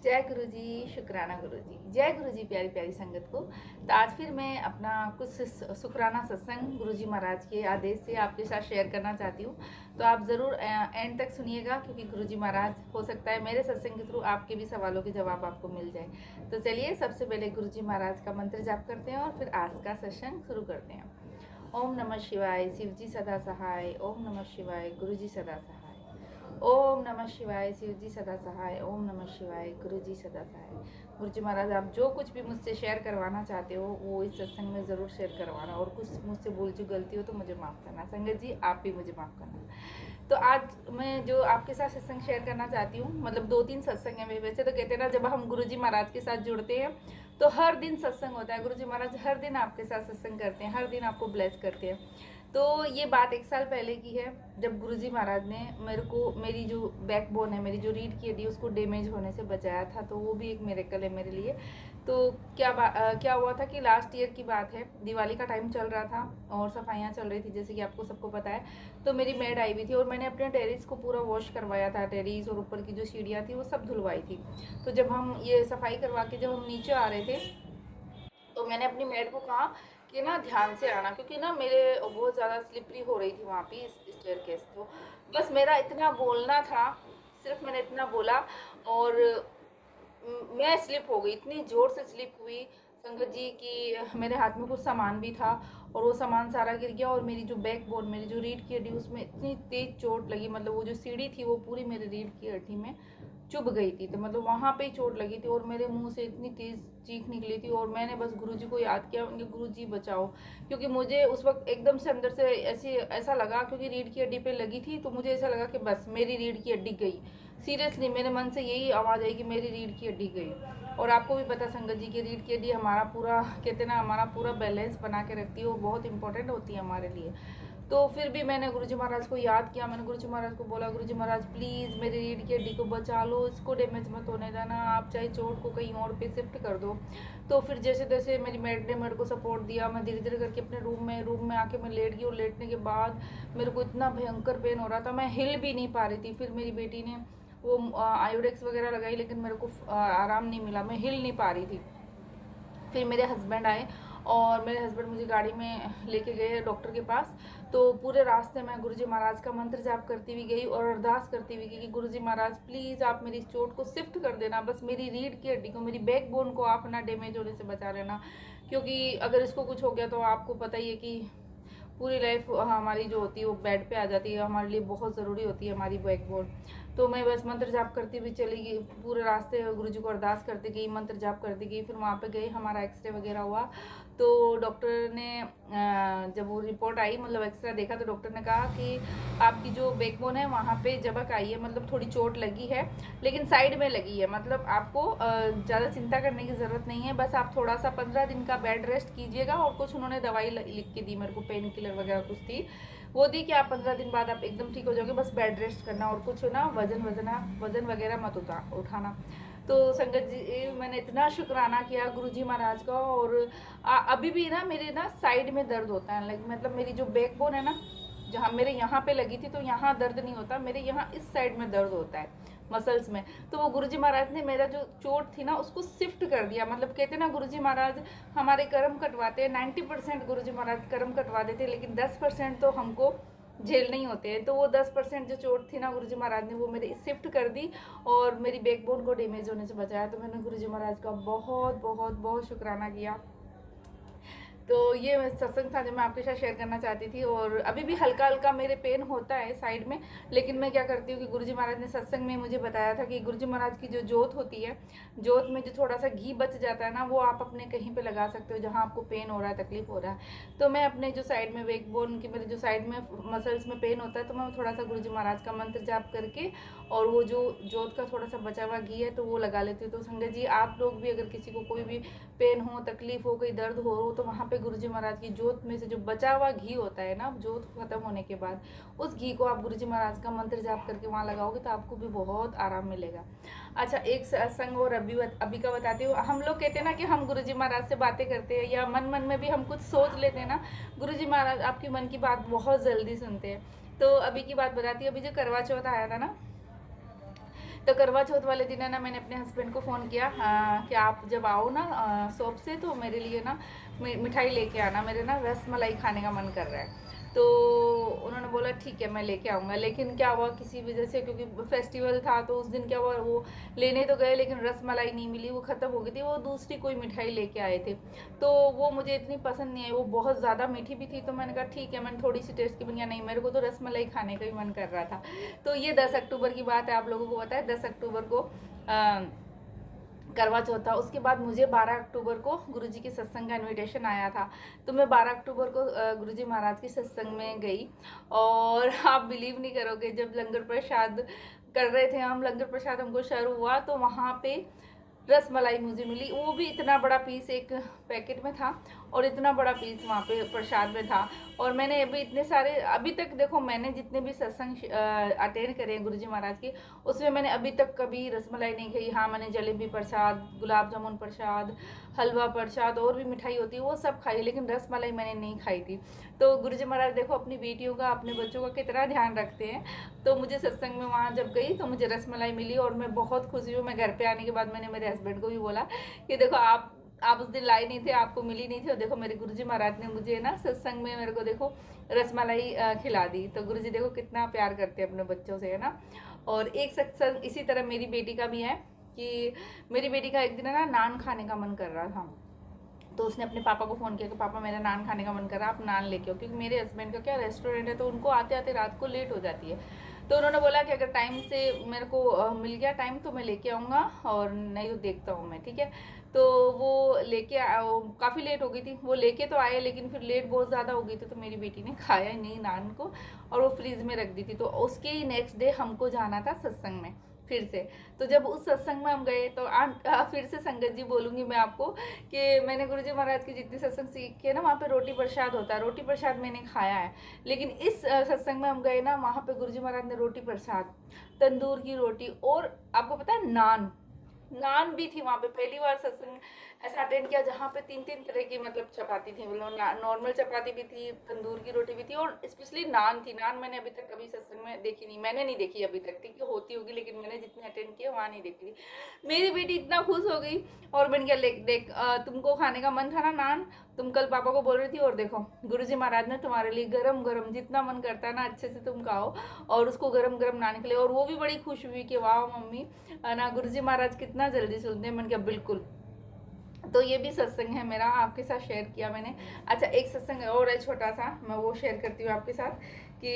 जय गुरु जी, शुक्राना गुरु जी, जय गुरु जी प्यारी प्यारी संगत को। तो आज फिर मैं अपना कुछ शुक्राना सत्संग गुरु जी महाराज के आदेश से आपके साथ शेयर करना चाहती हूँ। तो आप ज़रूर एंड तक सुनिएगा, क्योंकि गुरु जी महाराज हो सकता है मेरे सत्संग के थ्रू आपके भी सवालों के जवाब आपको मिल जाए। तो चलिए सबसे पहले गुरु जी महाराज का मंत्र जाप करते हैं और फिर आज का सत्संग शुरू करते हैं। ओम नमः शिवाय, शिव जी सदा सहाय। ओम नमः शिवाय, गुरु जी सदा सहाय। ओम नमः शिवाय, शिव जी सदा सहाय। ओम नमः शिवाय, गुरु जी सदा सहाय। गुरु जी महाराज, आप जो कुछ भी मुझसे शेयर करवाना चाहते हो वो इस सत्संग में ज़रूर शेयर करवाना, और कुछ मुझसे भूल चूक गलती हो तो मुझे माफ़ करना। संगत जी आप भी मुझे माफ़ करना। तो आज मैं जो आपके साथ सत्संग शेयर करना चाहती हूँ, मतलब 2-3 सत्संग है। वैसे तो कहते हैं ना, जब हम गुरु जी महाराज के साथ जुड़ते हैं तो हर दिन सत्संग होता है। गुरु जी महाराज हर दिन आपके साथ सत्संग करते हैं, हर दिन आपको ब्लेस करते हैं। तो ये बात 1 साल पहले की है, जब गुरु जी महाराज ने मेरे को, मेरी जो बैकबोन है, मेरी जो रीढ़ की हड्डी, उसको डैमेज होने से बचाया था। तो वो भी एक मिरेकल है मेरे लिए। तो क्या हुआ था कि लास्ट ईयर की बात है, दिवाली का टाइम चल रहा था और सफाइयाँ चल रही थी, जैसे कि आपको सबको पता है। तो मेरी मेड आई हुई थी और मैंने अपने टेरिस को पूरा वॉश करवाया था। टेरिस और ऊपर की जो सीढ़ियाँ थी वो सब धुलवाई थी। तो जब हम ये सफाई करवा के जब हम नीचे आ रहे थे, तो मैंने अपनी मेड को कहा कि ना ध्यान से आना, क्योंकि ना मेरे बहुत ज़्यादा स्लिपरी हो रही थी वहाँ पे स्टेयरकेस। तो बस मेरा इतना बोलना था, सिर्फ मैंने इतना बोला और मैं स्लिप हो गई, इतनी ज़ोर से स्लिप हुई संगत जी कि मेरे हाथ में कुछ सामान भी था और वो सामान सारा गिर गया। और मेरी जो बैक बोन, मेरी जो रीढ़ की हड्डी, उसमें इतनी तेज चोट लगी, मतलब वो जो सीढ़ी थी वो पूरी मेरी रीढ़ की हड्डी में चुभ गई थी। तो मतलब वहाँ पे ही चोट लगी थी और मेरे मुंह से इतनी तेज चीख निकली थी। और मैंने बस गुरुजी को याद किया, उनके गुरुजी बचाओ, क्योंकि मुझे उस वक्त एकदम से अंदर से ऐसा लगा, क्योंकि रीढ़ की हड्डी पे लगी थी, तो मुझे ऐसा लगा कि बस मेरी रीढ़ की हड्डी गई। सीरियसली मेरे मन से यही आवाज़ आई कि मेरी रीढ़ की हड्डी गई। और आपको भी पता संगत जी की रीढ़ की हड्डी हमारा पूरा, कहते ना, हमारा पूरा बैलेंस बना के रखती है, वो बहुत इंपॉर्टेंट होती है हमारे लिए। तो फिर भी मैंने गुरुजी महाराज को याद किया। मैंने गुरुजी महाराज को बोला, गुरुजी महाराज प्लीज़ मेरी रीढ़ की हड्डी को बचा लो, इसको डैमेज मत होने देना, आप चाहे चोट को कहीं और पे शिफ्ट कर दो। तो फिर जैसे तैसे मेरी मेड ने मेरे को सपोर्ट दिया। मैं धीरे धीरे करके अपने रूम में आके मैं लेट गई, और लेटने के बाद मेरे को इतना भयंकर पेन हो रहा था, मैं हिल भी नहीं पा रही थी। फिर मेरी बेटी ने वो आयोडेक्स वगैरह लगाई, लेकिन मेरे को आराम नहीं मिला, मैं हिल नहीं पा रही थी। फिर मेरे हस्बैंड आए और मेरे हस्बैंड मुझे गाड़ी में लेके गए डॉक्टर के पास। तो पूरे रास्ते में गुरुजी महाराज का मंत्र जाप करती हुई गई और अरदास करती हुई गई कि गुरुजी महाराज प्लीज़ आप मेरी इस चोट को शिफ्ट कर देना, बस मेरी रीढ़ की हड्डी को, मेरी बैक बोन को आप ना डैमेज होने से बचा लेना, क्योंकि अगर इसको कुछ हो गया तो आपको पता ही है कि पूरी लाइफ हमारी जो होती है वो बेड पे आ जाती है। हमारे लिए बहुत ज़रूरी होती है हमारी बैकबोन। तो मैं बस मंत्र जाप करती हुई चली गई, पूरे रास्ते गुरुजी को अरदास करती गई, मंत्र जाप करती गई। फिर वहाँ पे गई, हमारा एक्सरे वगैरह हुआ। तो डॉक्टर ने जब वो रिपोर्ट आई, मतलब एक्सरे देखा, तो डॉक्टर ने कहा कि आपकी जो बैकबोन है वहाँ पे जबक आई है, मतलब थोड़ी चोट लगी है, लेकिन साइड में लगी है। मतलब आपको ज़्यादा चिंता करने की ज़रूरत नहीं है, बस आप थोड़ा सा 15 दिन का बेड रेस्ट कीजिएगा। और कुछ उन्होंने दवाई लिख के दी मेरे को, पेन किलर वगैरह कुछ थी, वो दी कि आप 15 दिन बाद आप एकदम ठीक हो जाओगे, बस बेड रेस्ट करना और कुछ ना वजन वगैरह मत उठाना। तो संगत जी मैंने इतना शुक्राना किया गुरुजी महाराज का। और अभी भी ना मेरे ना साइड में दर्द होता है, लाइक मतलब मेरी जो बैकबोन है ना, जहाँ मेरे यहाँ पे लगी थी, तो यहाँ दर्द नहीं होता, मेरे यहाँ इस साइड में दर्द होता है मसल्स में। तो वो गुरुजी महाराज ने मेरा जो चोट थी ना उसको शिफ्ट कर दिया। मतलब कहते हैं ना, गुरुजी महाराज हमारे कर्म कटवाते हैं। 90% गुरुजी महाराज कर्म कटवा देते, लेकिन 10% तो हमको झेलने ही होते हैं। तो वो 10% जो चोट थी ना, गुरुजी महाराज ने वो मेरी शिफ्ट कर दी और मेरी बैकबोन को डैमेज होने से बचाया। तो मैंने गुरुजी महाराज का बहुत बहुत बहुत शुक्राना किया। तो ये सत्संग था जो मैं आपके साथ शेयर करना चाहती थी। और अभी भी हल्का हल्का मेरे पेन होता है साइड में, लेकिन मैं क्या करती हूँ कि गुरुजी महाराज ने सत्संग में मुझे बताया था कि गुरुजी महाराज की जो जोत होती है, जोत में जो थोड़ा सा घी बच जाता है ना, वो आप अपने कहीं पे लगा सकते हो जहाँ आपको पेन हो रहा है, तकलीफ हो रहा है। तो मैं अपने जो साइड में बैकबोन की, मेरे जो साइड में मसल्स में पेन होता है, तो मैं थोड़ा सा गुरुजी महाराज का मंत्र जाप करके और वो जो जोत का थोड़ा सा बचा हुआ घी है तो वो लगा लेती हूँ। तो संगत जी आप लोग भी अगर किसी को कोई भी पेन हो, तकलीफ हो, कोई दर्द हो, तो वहाँ पे गुरुजी महाराज की जोत में से जो बचा हुआ घी होता है ना, जोत खत्म होने के बाद उस घी को आप गुरुजी महाराज का मंत्र जाप करके वहाँ लगाओगे तो आपको भी बहुत आराम मिलेगा। अच्छा, एक संग और अभी का बताती हूँ। हम लोग कहते हैं ना कि हम गुरुजी महाराज से बातें करते हैं या मन मन में भी हम कुछ सोच लेते हैं ना, गुरुजी महाराज आपकी मन की बात बहुत जल्दी सुनते हैं। तो अभी की बात बताती हूँ। अभी जो करवा चौथ आया था ना, तो करवा चौथ वाले दिन है ना, मैंने अपने हस्बैंड को फ़ोन किया कि आप जब आओ ना शॉप से तो मेरे लिए ना मिठाई लेके आना, मेरे ना रस मलाई खाने का मन कर रहा है। तो उन्होंने बोला ठीक है मैं लेके आऊँगा। लेकिन क्या हुआ, किसी वजह से, क्योंकि फेस्टिवल था तो उस दिन क्या हुआ, वो लेने तो गए लेकिन रस मलाई नहीं मिली, वो ख़त्म हो गई थी। वो दूसरी कोई मिठाई लेके आए थे, तो वो मुझे इतनी पसंद नहीं आई, वो बहुत ज़्यादा मीठी भी थी। तो मैंने कहा ठीक है, मैंने थोड़ी सी टेस्ट की बन गया, नहीं मेरे को तो रस मलाई खाने का ही मन कर रहा था। तो ये 10 अक्टूबर की बात है, आप लोगों को पता है 10 अक्टूबर को करवा चौथ था। उसके बाद मुझे 12 अक्टूबर को गुरुजी के सत्संग का इनविटेशन आया था, तो मैं 12 अक्टूबर को गुरुजी महाराज के सत्संग में गई। और आप बिलीव नहीं करोगे, जब लंगर प्रसाद कर रहे थे हम, लंगर प्रसाद हमको शुरू हुआ तो वहाँ पे रस मलाई मुझे मिली। वो भी इतना बड़ा पीस एक पैकेट में था, और इतना बड़ा पीस वहाँ पे प्रसाद में था। और मैंने अभी इतने सारे, अभी तक देखो मैंने जितने भी सत्संग अटेंड करे हैं गुरुजी महाराज के, उसमें मैंने अभी तक कभी रसमलाई नहीं खाई। हाँ, मैंने जलेबी प्रसाद, गुलाब जामुन प्रसाद, हलवा प्रसाद, और भी मिठाई होती है वो सब खाई, लेकिन रसमलाई मैंने नहीं खाई थी। तो गुरुजी महाराज देखो अपनी बेटियों का, अपने बच्चों का कितना ध्यान रखते हैं। तो मुझे सत्संग में वहाँ जब गई तो मुझे रसमलाई मिली, और मैं बहुत खुशी हूँ। मैं घर पे आने के बाद मैंने मेरे हस्बैंड को भी बोला कि देखो आप उस दिन लाए नहीं थे, आपको मिली नहीं थी, और देखो मेरे गुरुजी महाराज ने मुझे ना सत्संग में मेरे को देखो रसमलाई खिला दी। तो गुरुजी देखो कितना प्यार करते हैं अपने बच्चों से, है ना। और एक सत्संग इसी तरह मेरी बेटी का भी है कि मेरी बेटी का एक दिन है ना नान खाने का मन कर रहा था, तो उसने अपने पापा को फ़ोन किया कि पापा मेरा नान खाने का मन कर रहा है, आप नान लेके आओ। क्योंकि मेरे हस्बैंड का क्या रेस्टोरेंट है, तो उनको आते आते रात को लेट हो जाती है। तो उन्होंने बोला कि अगर टाइम से मेरे को मिल गया टाइम तो मैं लेके आऊँगा, और नहीं तो देखता हूँ मैं, ठीक है। तो वो लेके काफ़ी लेट हो गई थी, वो लेके तो आए लेकिन फिर लेट बहुत ज़्यादा हो गई थी, तो मेरी बेटी ने खाया ही नहीं नान को, और वो फ्रीज में रख दी थी। तो उसके ही नेक्स्ट डे हमको जाना था सत्संग में फिर से। तो जब उस सत्संग में हम गए तो फिर से संगत जी बोलूँगी मैं आपको कि मैंने गुरुजी महाराज की जितनी सत्संग सीखे ना, वहाँ पे रोटी प्रसाद होता है, रोटी प्रसाद मैंने खाया है। लेकिन इस सत्संग में हम गए ना, वहाँ पे गुरुजी महाराज ने रोटी प्रसाद, तंदूर की रोटी, और आपको पता है नान, नान भी थी वहाँ पे। पहली बार सत्संग ऐसा अटेंड किया जहाँ पे 3-3 तरह की मतलब चपाती थी, मतलब नॉर्मल चपाती भी थी, तंदूर की रोटी भी थी, और स्पेशली नान थी। नान मैंने अभी तक कभी सत्संग में देखी नहीं, मैंने नहीं देखी अभी तक, ठीक है होती होगी लेकिन मैंने जितने अटेंड किए वहाँ नहीं देखी थी। मेरी बेटी इतना खुश हो गई, और बन गया देख तुमको खाने का मन था ना नान, तुम कल पापा को बोल रही थी, और देखो गुरुजी महाराज ने तुम्हारे लिए गरम गरम जितना मन करता है ना अच्छे से तुम खाओ, और उसको गरम गरम नान के लिए। और वो भी बड़ी खुश हुई कि वाह मम्मी ना गुरुजी महाराज कितना जल्दी सुनते हैं। मैंने कहा बिल्कुल। तो ये भी सत्संग है मेरा, आपके साथ शेयर किया मैंने। अच्छा, एक सत्संग और है छोटा सा, मैं वो शेयर करती हूँ आपके साथ कि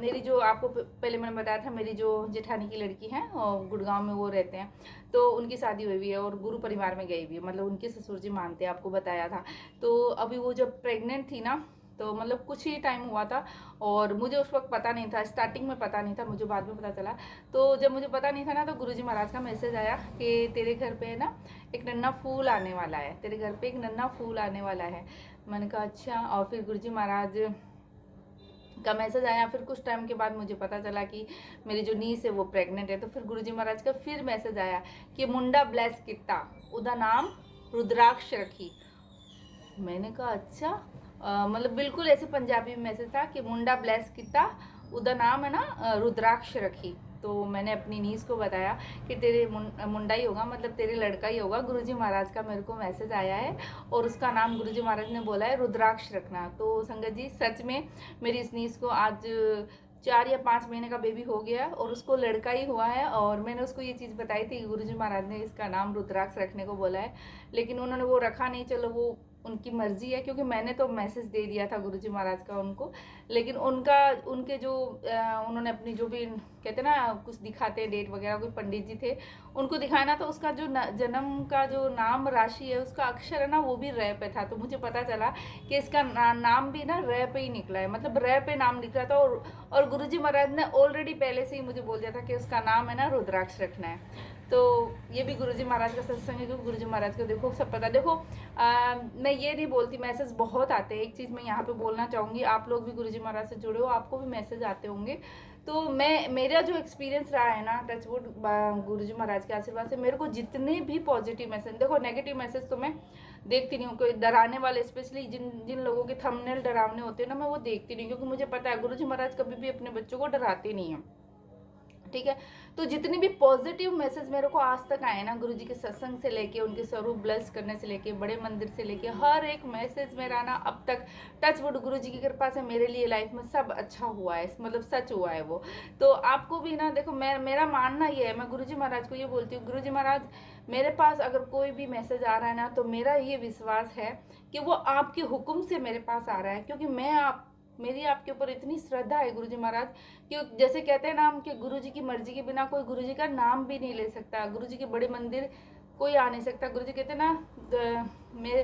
मेरी जो आपको पहले मैंने बताया था, मेरी जो जेठानी की लड़की है और गुड़गांव में वो रहते हैं, तो उनकी शादी हुई हुई है और गुरु परिवार में गई हुई है, मतलब उनके ससुर जी मानते हैं, आपको बताया था। तो अभी वो जब प्रेग्नेंट थी ना, तो मतलब कुछ ही टाइम हुआ था, और मुझे उस वक्त पता नहीं था, स्टार्टिंग में पता नहीं था, मुझे बाद में पता चला। तो जब मुझे पता नहीं था ना, तो गुरुजी महाराज का मैसेज आया कि तेरे घर पे है ना एक नन्ना फूल आने वाला है, तेरे घर पे एक नन्ना फूल आने वाला है। मैंने कहा अच्छा। और फिर गुरुजी महाराज का मैसेज आया, फिर कुछ टाइम के बाद मुझे पता चला कि मेरी जो नीस है वो प्रेग्नेंट है। तो फिर गुरुजी महाराज का फिर मैसेज आया कि मुंडा ब्लेस किता, उदा नाम रुद्राक्ष रखी। मैंने कहा अच्छा, मतलब बिल्कुल ऐसे पंजाबी में मैसेज था कि मुंडा ब्लेस किता, उदा नाम है ना रुद्राक्ष रखी। तो मैंने अपनी नीस को बताया कि तेरे मुंडा ही होगा, मतलब तेरे लड़का ही होगा। गुरुजी महाराज का मेरे को मैसेज आया है, और उसका नाम गुरुजी महाराज ने बोला है रुद्राक्ष रखना। तो संगत जी सच में मेरी इस नीस को आज 4 या 5 महीने का बेबी हो गया, और उसको लड़का ही हुआ है। और मैंने उसको ये चीज़ बताई थी कि गुरुजी महाराज ने इसका नाम रुद्राक्ष रखने को बोला है, लेकिन उन्होंने वो रखा नहीं। चलो वो उनकी मर्जी है, क्योंकि मैंने तो मैसेज दे दिया था गुरुजी महाराज का उनको। लेकिन उनके जो उन्होंने अपनी जो भी कहते ना कुछ दिखाते हैं डेट वगैरह, कोई पंडित जी थे उनको दिखाना, तो उसका जो जन्म का जो नाम राशि है उसका अक्षर है ना वो भी रे पे था। तो मुझे पता चला कि इसका नाम भी ना रे पे ही निकला है, मतलब रे पे नाम निकला था। और गुरुजी महाराज ने ऑलरेडी पहले से ही मुझे बोल दिया था कि उसका नाम है ना रुद्राक्ष रखना है। तो ये भी गुरुजी महाराज का सत्संग है, क्योंकि गुरुजी महाराज को देखो सब पता। देखो मैं ये नहीं बोलती, मैसेज बहुत आते हैं। एक चीज़ मैं यहाँ पे बोलना चाहूँगी, आप लोग भी गुरुजी महाराज से जुड़े हो, आपको भी मैसेज आते होंगे। तो मेरा जो एक्सपीरियंस रहा है ना, टचवुड गुरुजी महाराज के आशीर्वाद से, मेरे को जितने भी पॉजिटिव मैसेज, देखो नेगेटिव मैसेज तो मैं देखती नहीं हूँ, कोई डराने वाले, स्पेशली जिन जिन लोगों के थंबनेल डरावने होते हैं ना, मैं वो देखती नहीं, क्योंकि मुझे पता है गुरुजी महाराज कभी भी अपने बच्चों को डराते नहीं हैं। ठीक है। तो जितने भी पॉजिटिव मैसेज मेरे को आज तक आए ना, गुरुजी के सत्संग से लेके, उनके स्वरूप ब्लेस करने से लेके, बड़े मंदिर से लेके, हर एक मैसेज मेरा ना अब तक टच वुड गुरुजी की कृपा से मेरे लिए लाइफ में सब अच्छा हुआ है, मतलब सच हुआ है वो। तो आपको भी ना देखो, मेरा मानना ये है, मैं गुरुजी महाराज को ये बोलती हूँ, गुरुजी महाराज मेरे पास अगर कोई भी मैसेज आ रहा है ना, तो मेरा ये विश्वास है कि वो आपके हुक्म से मेरे पास आ रहा है, क्योंकि मेरी आपके ऊपर इतनी श्रद्धा है गुरुजी महाराज, कि जैसे कहते हैं ना हम कि गुरुजी की मर्जी के बिना कोई गुरुजी का नाम भी नहीं ले सकता, गुरुजी के बड़े मंदिर कोई आ नहीं सकता। गुरुजी कहते हैं ना, मेरे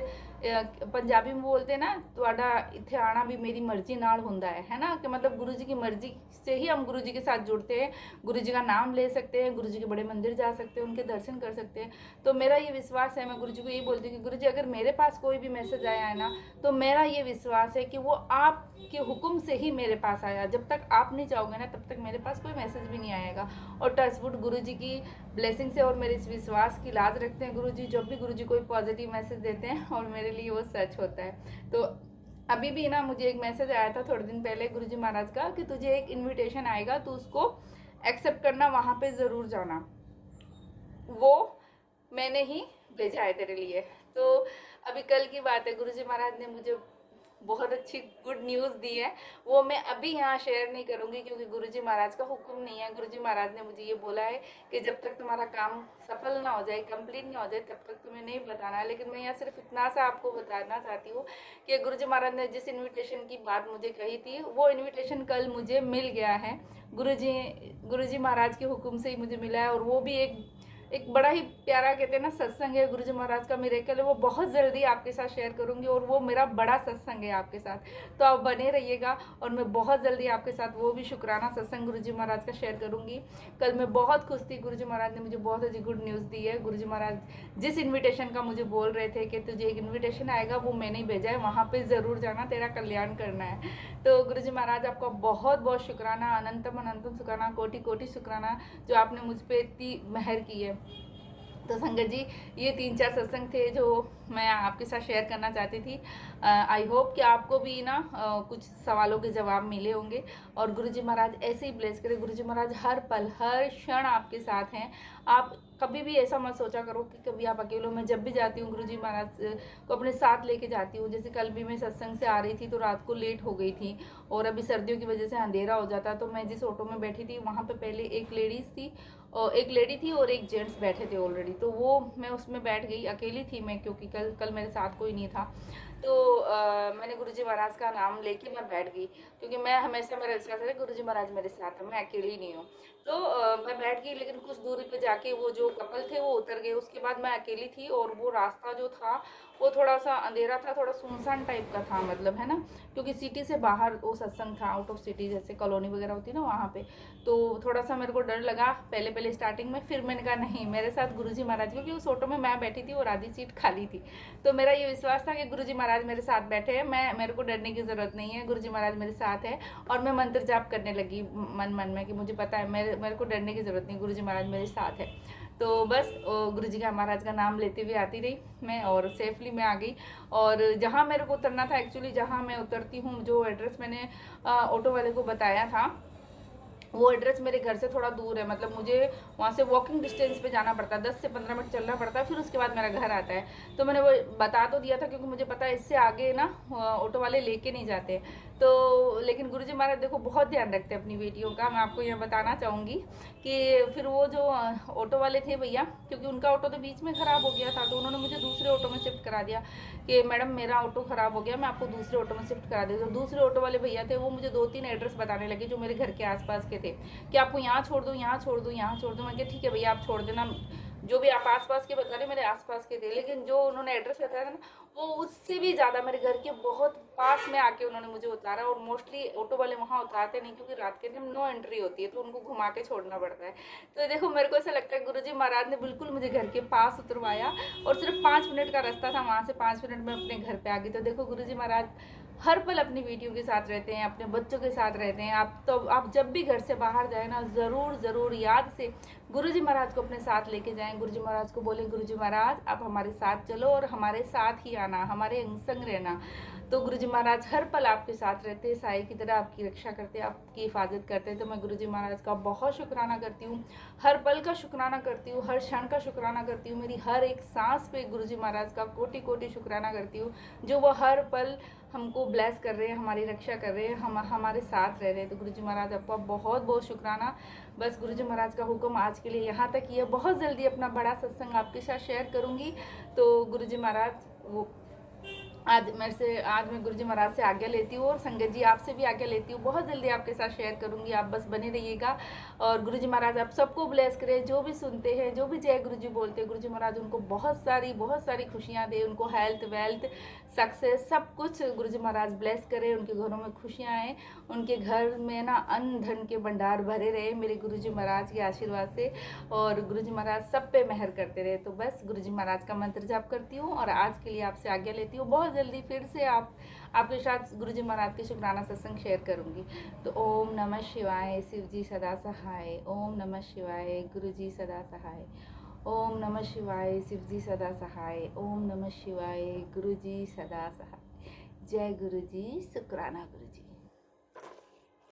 पंजाबी में बोलते हैं ना, ਤੁਹਾਡਾ ਇੱਥੇ आना भी मेरी मर्जी नाल ਹੁੰਦਾ है ना, कि मतलब गुरुजी की मर्जी से ही हम गुरुजी के साथ जुड़ते हैं, गुरुजी का नाम ले सकते हैं, गुरुजी के बड़े मंदिर जा सकते हैं, उनके दर्शन कर सकते हैं। तो मेरा ये विश्वास है, मैं गुरुजी को यही बोलती हूँ कि गुरुजी अगर मेरे पास कोई भी मैसेज आया है ना, तो मेरा ये विश्वास है कि वो आपके हुक्म से ही मेरे पास आया। जब तक आप नहीं चाहोगे ना, तब तक मेरे पास कोई मैसेज भी नहीं आएगा। और टचवुड गुरुजी की ब्लेसिंग से और मेरे इस विश्वास की लाज रखते हैं गुरुजी, जब भी गुरुजी कोई पॉजिटिव मैसेज देते हैं और मेरे लिए वो सच होता है। तो अभी भी ना मुझे एक मैसेज आया था थोड़े दिन पहले गुरुजी महाराज का, कि तुझे एक इनविटेशन आएगा, तो उसको एक्सेप्ट करना, वहाँ पे ज़रूर जाना। वो मैंने ही भेजा है तेरे लिए। तो अभी कल की बात है, गुरुजी महाराज ने मुझे बहुत अच्छी गुड न्यूज़ दी है, वो मैं अभी यहाँ शेयर नहीं करूँगी, क्योंकि गुरुजी महाराज का हुक्म नहीं है। गुरुजी महाराज ने मुझे ये बोला है कि जब तक तुम्हारा काम सफल ना हो जाए, कंप्लीट नहीं हो जाए, तब तक तुम्हें नहीं बताना है। लेकिन मैं यहाँ सिर्फ इतना सा आपको बताना चाहती हूँ कि गुरुजी महाराज ने जिस इन्विटेशन की बात मुझे कही थी, वो इन्विटेशन कल मुझे मिल गया है। गुरुजी महाराज के हुक्म से ही मुझे मिला है, और वो भी एक बड़ा ही प्यारा, कहते हैं ना, सत्संग है गुरुजी महाराज का मिरेकल है। वो बहुत जल्दी आपके साथ शेयर करूंगी, और वो मेरा बड़ा सत्संग है आपके साथ, तो आप बने रहिएगा। और मैं बहुत जल्दी आपके साथ वो भी शुक्राना सत्संग गुरुजी महाराज का शेयर करूंगी। कल मैं बहुत खुश थी, गुरुजी महाराज ने मुझे बहुत अच्छी गुड न्यूज़ दी है। गुरुजी महाराज जिस इन्विटेशन का मुझे बोल रहे थे कि तुझे एक इन्विटेशन आएगा, वो मैंने ही भेजा है, वहाँ पर ज़रूर जाना, तेरा कल्याण करना है। तो गुरुजी महाराज आपका बहुत बहुत शुक्राना, अनंतम अनंतम शुक्राना, कोटि कोटि शुक्राना, जो आपने मुझ पर इतनी मेहर की है। तो संगत जी, ये 3-4 सत्संग थे जो मैं आपके साथ शेयर करना चाहती थी। आई होप कि आपको भी ना कुछ सवालों के जवाब मिले होंगे, और गुरुजी महाराज ऐसे ही ब्लेस करें। गुरुजी महाराज हर पल हर क्षण आपके साथ हैं। आप कभी भी ऐसा मत सोचा करो कि कभी आप अकेले हो। मैं जब भी जाती हूँ गुरुजी महाराज को अपने साथ लेके जाती हूँ। जैसे कल भी मैं सत्संग से आ रही थी तो रात को लेट हो गई थी, और अभी सर्दियों की वजह से अंधेरा हो जाता, तो मैं जिस ऑटो में बैठी थी वहाँ पे पहले एक लेडी थी और एक जेंट्स बैठे थे ऑलरेडी, तो वो मैं उसमें बैठ गई, अकेली थी मैं, क्योंकि कल मेरे साथ कोई नहीं था। तो मैंने गुरुजी महाराज का नाम लेके मैं बैठ गई, क्योंकि मैं हमेशा मेरा विश्वास है गुरुजी महाराज मेरे साथ है, मैं अकेली नहीं हूँ। तो मैं बैठ गई, लेकिन कुछ दूरी पे जाके वो जो कपल थे वो उतर गए। उसके बाद मैं अकेली थी, और वो रास्ता जो था वो थोड़ा सा अंधेरा था, थोड़ा सुनसान टाइप का था, मतलब है ना, क्योंकि सिटी से बाहर वो सत्संग था, आउट ऑफ सिटी, जैसे कॉलोनी वगैरह होती है ना वहाँ पे। तो थोड़ा सा मेरे को डर लगा पहले स्टार्टिंग में। फिर मैंने कहा नहीं, मेरे साथ गुरुजी महाराज, क्योंकि उस ऑटो में मैं बैठी थी और आधी सीट खाली थी, तो मेरा ये विश्वास था कि गुरुजी महाराज मेरे साथ बैठे हैं, मेरे को डरने की ज़रूरत नहीं है, गुरुजी महाराज मेरे साथ है। और मैं मंत्र जाप करने लगी मन में कि मुझे पता है मेरे को डरने की ज़रूरत नहीं, गुरुजी महाराज मेरे साथ है। तो बस गुरुजी का महाराज का नाम लेते हुए आती रही मैं, और सेफली मैं आ गई। और जहाँ मेरे को उतरना था, एक्चुअली जहाँ मैं उतरती हूँ, जो एड्रेस मैंने ऑटो वाले को बताया था, वो एड्रेस मेरे घर से थोड़ा दूर है, मतलब मुझे वहाँ से वॉकिंग डिस्टेंस पे जाना पड़ता है, 10 से 15 मिनट चलना पड़ता है, फिर उसके बाद मेरा घर आता है। तो मैंने वो बता तो दिया था, क्योंकि मुझे पता है इससे आगे ना ऑटो वाले लेके नहीं जाते। तो लेकिन गुरुजी महाराज देखो बहुत ध्यान रखते हैं अपनी बेटियों का। मैं आपको यह बताना चाहूँगी कि फिर वो जो ऑटो वाले थे भैया, क्योंकि उनका ऑटो तो बीच में ख़राब हो गया था, तो उन्होंने मुझे दूसरे ऑटो में शिफ्ट करा दिया कि मैडम मेरा ऑटो ख़राब हो गया, मैं आपको दूसरे ऑटो में शिफ्ट करा देती हूँ। तो दूसरे ऑटो वाले भैया थे, वो मुझे 2-3 एड्रेस बताने लगे जो मेरे घर के आसपास के थे, कि आपको यहाँ छोड़ दूँ, यहाँ छोड़ दूँ, यहाँ छोड़ दूँ। मैं कहा ठीक है भैया, आप छोड़ देना, जो भी आप आसपास के बता रहे मेरे आसपास के थे। लेकिन जो उन्होंने एड्रेस बताया था ना, वो उससे भी ज़्यादा मेरे घर के बहुत पास में आके उन्होंने मुझे उतारा। और मोस्टली ऑटो वाले वहाँ उतारते नहीं, क्योंकि रात के टाइम नो एंट्री होती है, तो उनको घुमा के छोड़ना पड़ता है। तो देखो मेरे को ऐसा लगता है गुरुजी महाराज ने बिल्कुल मुझे घर के पास उतरवाया, और सिर्फ 5 मिनट का रास्ता था, वहाँ से 5 मिनट में अपने घर पे आ गई। तो देखो गुरुजी महाराज हर पल अपनी बेटियों के साथ रहते हैं, अपने बच्चों के साथ रहते हैं। आप जब भी घर से बाहर जाए ना, ज़रूर याद से गुरुजी महाराज को अपने साथ लेके जाएं। गुरुजी महाराज को बोलें, गुरुजी महाराज आप हमारे साथ चलो और हमारे साथ ही आना, हमारे संग रहना। तो गुरुजी महाराज हर पल आपके साथ रहते हैं, साए की तरह आपकी रक्षा करते हैं, आपकी हिफाजत करते हैं। तो मैं गुरुजी महाराज का बहुत शुक्राना करती हूँ, हर पल का शुक्राना करती हूँ, हर क्षण का शुक्राना करती हूँ। मेरी हर एक सांस पे गुरुजी महाराज का कोटि कोटि शुक्राना करती हूँ, जो वो हर पल हमको ब्लेस कर रहे हैं, हमारी रक्षा कर रहे हैं, हमारे साथ रह रहे हैं। तो गुरुजी महाराज आपका बहुत बहुत शुक्राना। बस गुरुजी महाराज का हुक्म आज के लिए यहाँ तक ही है। बहुत जल्दी अपना बड़ा सत्संग आपके साथ शेयर करूँगी। तो गुरुजी महाराज वो आज मैं गुरुजी महाराज से आज्ञा लेती हूँ और संगत जी आपसे भी आज्ञा लेती हूँ। बहुत जल्दी आपके साथ शेयर करूँगी, आप बस बने रहिएगा। और गुरुजी महाराज आप सबको ब्लेस करें, जो भी सुनते हैं, जो भी जय गुरुजी बोलते हैं, गुरुजी महाराज उनको बहुत सारी खुशियाँ दे, उनको हेल्थ वेल्थ सक्सेस सब कुछ गुरुजी महाराज ब्लेस करें, उनके घरों में खुशियाँ आएँ, उनके घर में ना अन्न धन के भंडार भरे रहे मेरे गुरुजी महाराज के आशीर्वाद से, और गुरुजी महाराज सब पे मेहर करते रहे। तो बस गुरुजी महाराज का मंत्र जाप करती हूँ और आज के लिए आपसे आज्ञा लेती हूँ। बहुत जल्दी फिर से आपके साथ गुरुजी महाराज के शुक्राना सत्संग शेयर करूँगी। तो ओम नमः शिवाय, शिव जी सदा सहाय। ओम नमः शिवाय, गुरुजी सदा सहाय। ओम नमः शिवाय, शिव जी सदा सहाय। ओम नमः शिवाय, गुरुजी सदा सहाय। जय गुरुजी, शुक्राना गुरुजी।